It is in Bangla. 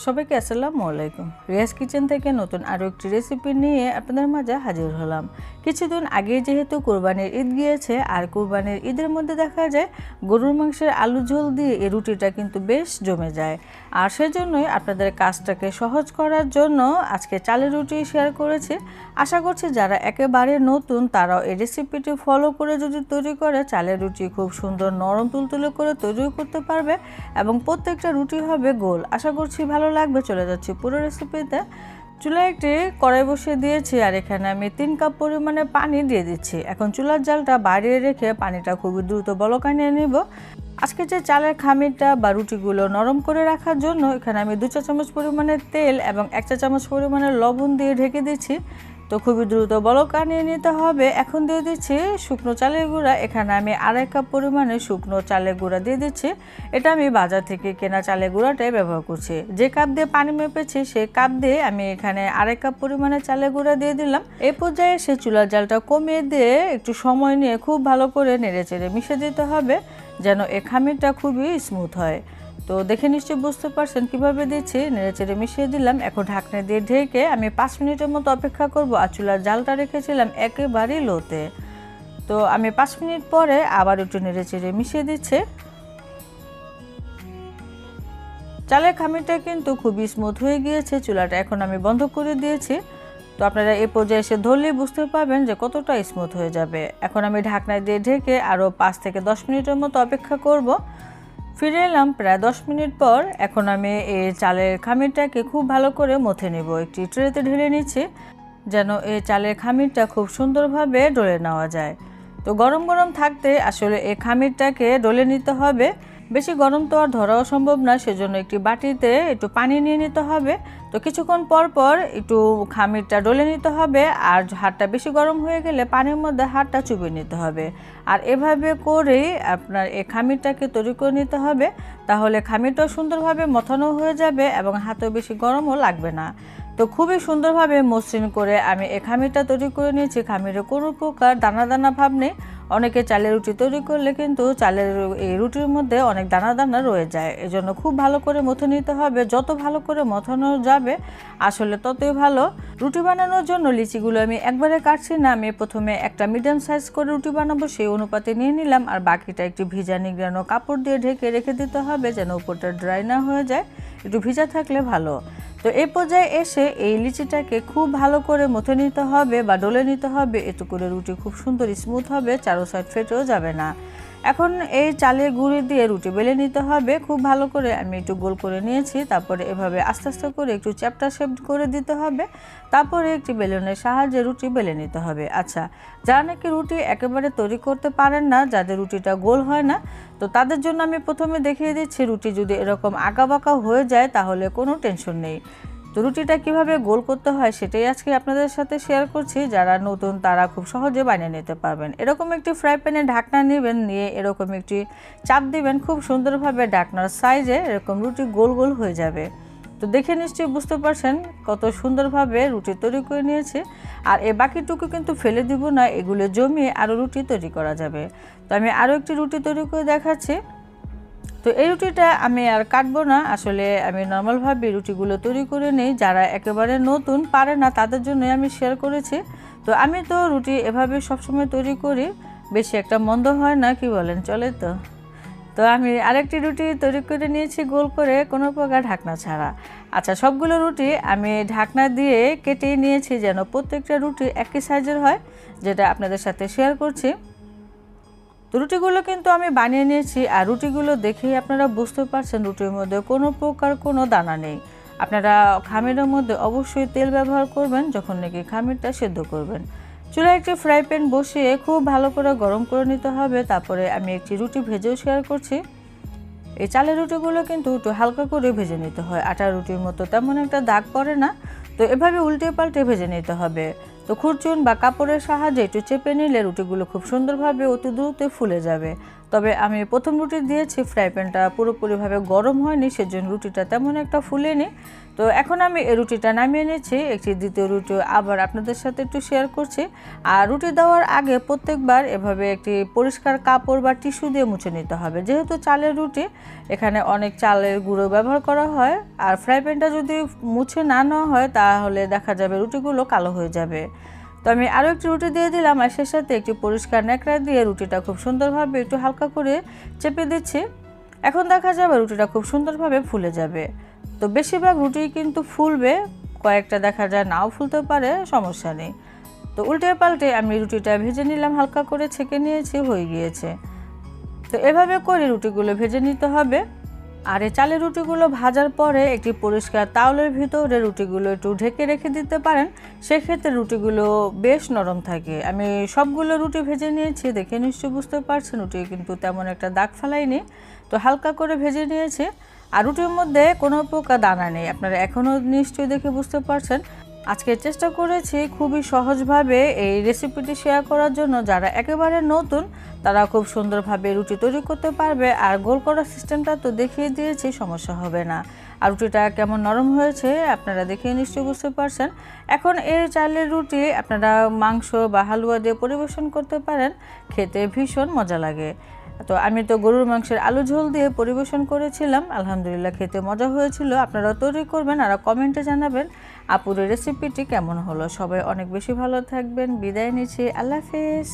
সবাইকে আসসালামু আলাইকুম। রিয়াজ কিচেন থেকে নতুন আরও একটি রেসিপি নিয়ে আপনাদের মাঝে হাজির হলাম। কিছুদিন আগে যেহেতু কোরবানির ঈদ গিয়েছে, আর কোরবানির ঈদের মধ্যে দেখা যায় গরুর মাংসের আলু ঝোল দিয়ে এই রুটিটা কিন্তু বেশ জমে যায়। আর সেজন্যই আপনাদের কাজটাকে সহজ করার জন্য আজকে চালের রুটি শেয়ার করেছি। আশা করছি যারা একেবারে নতুন তারাও এই রেসিপিটি ফলো করে যদি তৈরি করে, চালের রুটি খুব সুন্দর নরম তুলতুলে করে তৈরিও করতে পারবে এবং প্রত্যেকটা রুটি হবে গোল। আশা করছি ভালো লাগবে। চলে যাচ্ছি পুরো রেসিপিতে। চুলায় একটি কড়াই বসিয়ে দিয়েছি, আর এখানে আমি 3 কাপ পরিমাণে পানি দিয়ে দিচ্ছি। এখন চুলার জালটা বাড়িয়ে রেখে পানিটা খুবই দ্রুত বলক আনিয়ে নিব। আজকে যে চালের খামিরটা বা রুটিগুলো নরম করে রাখার জন্য এখানে আমি 2 চা চামচ পরিমাণে তেল এবং 1 চা চামচ পরিমাণে লবণ দিয়ে ঢেকে দিচ্ছি। তো খুবই দ্রুত বলক আনিয়ে নিতে হবে। এখন দিয়ে দিচ্ছি শুকনো চালের গুঁড়া। এখানে আমি 2.5 কাপ পরিমাণে শুকনো চালের গুঁড়া দিয়ে দিচ্ছি। এটা আমি বাজার থেকে কেনা চালের গুঁড়াটাই ব্যবহার করছি। যে কাপ দিয়ে পানি মেপেছি সেই কাপ দিয়ে আমি এখানে 2.5 কাপ পরিমাণে চালের গুঁড়া দিয়ে দিলাম। এই পর্যায়ে সে চুলার জালটা কমিয়ে দিয়ে একটু সময় নিয়ে খুব ভালো করে নেড়েচেড়ে মিশিয়ে দিতে হবে, যেন এই খামিরটা খুবই স্মুথ হয়। তো দেখে নিশ্চয়ই বুঝতে পারছেন কিভাবে দিচ্ছি। নেড়েচেড়ে মিশিয়ে দিলাম। এখন ঢাকনা দিয়ে ঢেকে আমি 5 মিনিটের মতো অপেক্ষা করব। আর চুলার জালটা রেখেছিলাম একেবারেই লোতে। তো আমি 5 মিনিট পরে আবার একটু নেড়েচেড়ে মিশিয়ে দিচ্ছি। চালের খামিরটা কিন্তু খুবই স্মুথ হয়ে গিয়েছে। চুলাটা এখন আমি বন্ধ করে দিয়েছি। তো আপনারা এই পর্যায়ে এসে ধরলেই বুঝতে পারবেন যে কতটা স্মুথ হয়ে যাবে। এখন আমি ঢাকনা দিয়ে ঢেকে আরও 5 থেকে 10 মিনিটের মতো অপেক্ষা করব। ফিরে এলাম প্রায় 10 মিনিট পর। এখন আমি এই চালের খামিরটাকে খুব ভালো করে মথে নেব। একটি ট্রেতে ঢেলে নিচ্ছি, যেন এই চালের খামিরটা খুব সুন্দরভাবে ডলে নেওয়া যায়। তো গরম গরম থাকতে আসলে এই খামিরটাকে ডলে নিতে হবে। বেশি গরম তো আর ধরাও সম্ভব না, সেজন্য একটি বাটিতে একটু পানি নিয়ে নিতে হবে। তো কিছুক্ষণ পর পর একটু খামিরটা ডলে নিতে হবে। আর হাতটা বেশি গরম হয়ে গেলে পানির মধ্যে হাতটা চুবিয়ে নিতে হবে। আর এভাবে করেই আপনার এই খামিরটাকে তৈরি করে নিতে হবে। তাহলে খামিরটাও সুন্দরভাবে মথানো হয়ে যাবে এবং হাতেও বেশি গরমও লাগবে না। তো খুবই সুন্দরভাবে মসৃণ করে আমি এই খামিরটা তৈরি করে নিয়েছি। খামিরে কোনো প্রকার দানা দানা ভাব নেই। অনেকে চালের রুটি তৈরি করলে কিন্তু চালের এই রুটির মধ্যে অনেক দানা দানা রয়ে যায়। এজন্য খুব ভালো করে মথে নিতে হবে। যত ভালো করে মথানো যাবে আসলে ততই ভালো। রুটি বানানোর জন্য লিচিগুলো আমি একবারে কাটছি না। আমি প্রথমে একটা মিডিয়াম সাইজ করে রুটি বানাবো, সেই অনুপাতে নিয়ে নিলাম। আর বাকিটা একটু ভিজা নিংড়ানো কাপড় দিয়ে ঢেকে রেখে দিতে হবে, যেন উপরটা ড্রাই না হয়ে যায়। একটু ভিজা থাকলে ভালো। তো এই পর্যায়ে এসে এই লিচিটাকে খুব ভালো করে মথে নিতে হবে বা ডলে নিতে হবে। এতে করে রুটি খুব সুন্দর স্মুথ হবে, চারো সাইড ফেটেও যাবে না। এখন এই চালের গুঁড়ি দিয়ে রুটি বেলে নিতে হবে খুব ভালো করে। আমি একটু গোল করে নিয়েছি। তারপরে এভাবে আস্তে আস্তে করে একটু চ্যাপ্টা শেপ করে দিতে হবে। তারপরে একটি বেলুনের সাহায্যে রুটি বেলে নিতে হবে। আচ্ছা, যারা নাকি রুটি একেবারে তৈরি করতে পারেন না, যাদের রুটিটা গোল হয় না, তো তাদের জন্য আমি প্রথমে দেখিয়ে দিচ্ছি। রুটি যদি এরকম আঁকা বাঁকা হয়ে যায় তাহলে কোনো টেনশন নেই। তো রুটিটা কীভাবে গোল করতে হয় সেটাই আজকে আপনাদের সাথে শেয়ার করছি। যারা নতুন তারা খুব সহজে বানিয়ে নিতে পারবেন। এরকম একটি ফ্রাই প্যানে ঢাকনা নেবেন, নিয়ে এরকম একটি চাপ দিবেন। খুব সুন্দরভাবে ঢাকনার সাইজে এরকম রুটি গোল গোল হয়ে যাবে। তো দেখে নিশ্চয়ই বুঝতে পারছেন কত সুন্দরভাবে রুটি তৈরি করে নিয়েছে। আর এই বাকিটুকু কিন্তু ফেলে দিব না, এগুলো জমিয়ে আরও রুটি তৈরি করা যাবে। তো আমি আরও একটি রুটি তৈরি করে দেখাচ্ছি। তো এই রুটিটা আমি আর কাটবো না, আসলে আমি নর্মালভাবে রুটিগুলো তৈরি করে নিই। যারা একেবারে নতুন পারে না তাদের জন্যই আমি শেয়ার করেছি। তো আমি তো রুটি এভাবে সবসময় তৈরি করি, বেশি একটা মন্দ হয় না, কি বলেন, চলে তো। তো আমি আরেকটি রুটি তৈরি করে নিয়েছি গোল করে, কোনো প্রকার ঢাকনা ছাড়া। আচ্ছা, সবগুলো রুটি আমি ঢাকনা দিয়ে কেটে নিয়েছি, যেন প্রত্যেকটা রুটি একই সাইজের হয়, যেটা আপনাদের সাথে শেয়ার করছি। তো রুটিগুলো কিন্তু আমি বানিয়ে নিয়েছি। আর রুটিগুলো দেখেই আপনারা বুঝতে পারছেন রুটির মধ্যে কোনো প্রকার কোনো দানা নেই। আপনারা খামিরের মধ্যে অবশ্যই তেল ব্যবহার করবেন যখন নাকি খামিরটা সেদ্ধ করবেন। চুলায় একটি ফ্রাই প্যান বসিয়ে খুব ভালো করে গরম করে নিতে হবে। তারপরে আমি একটি রুটি ভেজেও শেয়ার করছি। এই চালের রুটিগুলো কিন্তু একটু হালকা করে ভেজে নিতে হয়, আটা রুটির মতো তেমন একটা দাগ পড়ে না। তো এভাবে উল্টে পাল্টে ভেজে নিতে হবে। তো খুরচুন বা কাপড়ের সাহায্যে একটু চেপে নিলে রুটিগুলো খুব সুন্দরভাবে অতি দ্রুত ফুলে যাবে। তবে আমি প্রথম রুটি দিয়েছি, ফ্রাই প্যানটা পুরোপুরিভাবে গরম হয়নি, সেজন্য রুটিটা তেমন একটা ফুলেনি। তো এখন আমি এই রুটিটা নামিয়ে নিচ্ছি। একটি দ্বিতীয় রুটি আবার আপনাদের সাথে একটু শেয়ার করছি। আর রুটি দেওয়ার আগে প্রত্যেকবার এভাবে একটি পরিষ্কার কাপড় বা টিস্যু দিয়ে মুছে নিতে হবে, যেহেতু চালের রুটি, এখানে অনেক চালের গুঁড়ো ব্যবহার করা হয়। আর ফ্রাই প্যানটা যদি মুছে না নেওয়া হয় তাহলে দেখা যাবে রুটিগুলো কালো হয়ে যাবে। তো আমি আরও একটি রুটি দিয়ে দিলাম, আর সেই সাথে একটি পরিষ্কার ন্যাকড়া দিয়ে রুটিটা খুব সুন্দরভাবে একটু হালকা করে চেপে দিচ্ছি। এখন দেখা যাবে রুটিটা খুব সুন্দরভাবে ফুলে যাবে। তো বেশিরভাগ রুটি কিন্তু ফুলবে, কয়েকটা দেখা যায় নাও ফুলতে পারে, সমস্যা নেই। তো উল্টে পাল্টে আমি রুটিটা ভেজে নিলাম, হালকা করে ছেঁকে নিয়েছি, হয়ে গিয়েছে। তো এভাবে করে রুটিগুলো ভেজে নিতে হবে। আর এই চালের রুটিগুলো ভাজার পরে একটি পরিষ্কার তাওয়ালের ভিতরে রুটিগুলো একটু ঢেকে রেখে দিতে পারেন, সেক্ষেত্রে রুটিগুলো বেশ নরম থাকে। আমি সবগুলো রুটি ভেজে নিয়েছি, দেখে নিশ্চয়ই বুঝতে পারছেন রুটি কিন্তু তেমন একটা দাগ ফেলাইনি। তো হালকা করে ভেজে নিয়েছি, আর রুটির মধ্যে কোনো প্রকার দানা নেই, আপনারা এখনও নিশ্চয়ই দেখে বুঝতে পারছেন। আজকে চেষ্টা করেছি খুবই সহজভাবে এই রেসিপিটি শেয়ার করার জন্য, যারা একেবারে নতুন তারা খুব সুন্দরভাবে রুটি তৈরি করতে পারবে। আর গোল করার সিস্টেমটা তো দেখিয়ে দিয়েছি, সমস্যা হবে না। আর রুটিটা কেমন নরম হয়েছে আপনারা দেখে নিশ্চয়ই বুঝতে পারছেন। এখন এই চালের রুটি আপনারা মাংস বা হালুয়া দিয়ে পরিবেশন করতে পারেন, খেতে ভীষণ মজা লাগে। তো আমি তো গরুর মাংসের আলু ঝোল দিয়ে পরিবেশন করেছিলাম, আলহামদুলিল্লাহ খেতে মজা হয়েছিল। আপনারা তৈরি করবেন আর কমেন্টে জানাবেন আপুর রেসিপিটি কেমন হলো। সবাই অনেক বেশি ভালো থাকবেন, বিদায় নিচ্ছি, আল্লাহ হাফেজ।